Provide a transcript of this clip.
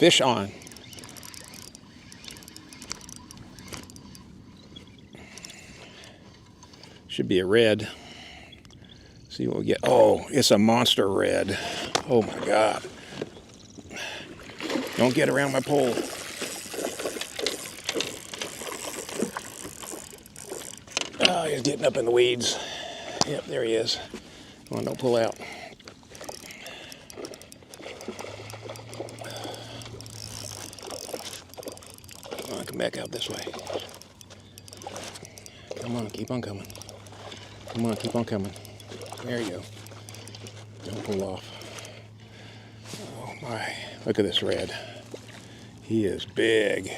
fish on. Should be a red. See what we get. Oh, it's a monster red. Oh my God. Don't get around my pole. Oh, he's getting up in the weeds. Yep, there he is. Come on, don't pull out. Come on, come back out this way. Come on, keep on coming. Come on, keep on coming. There you go. Don't pull off. Oh my, look at this red. He is big.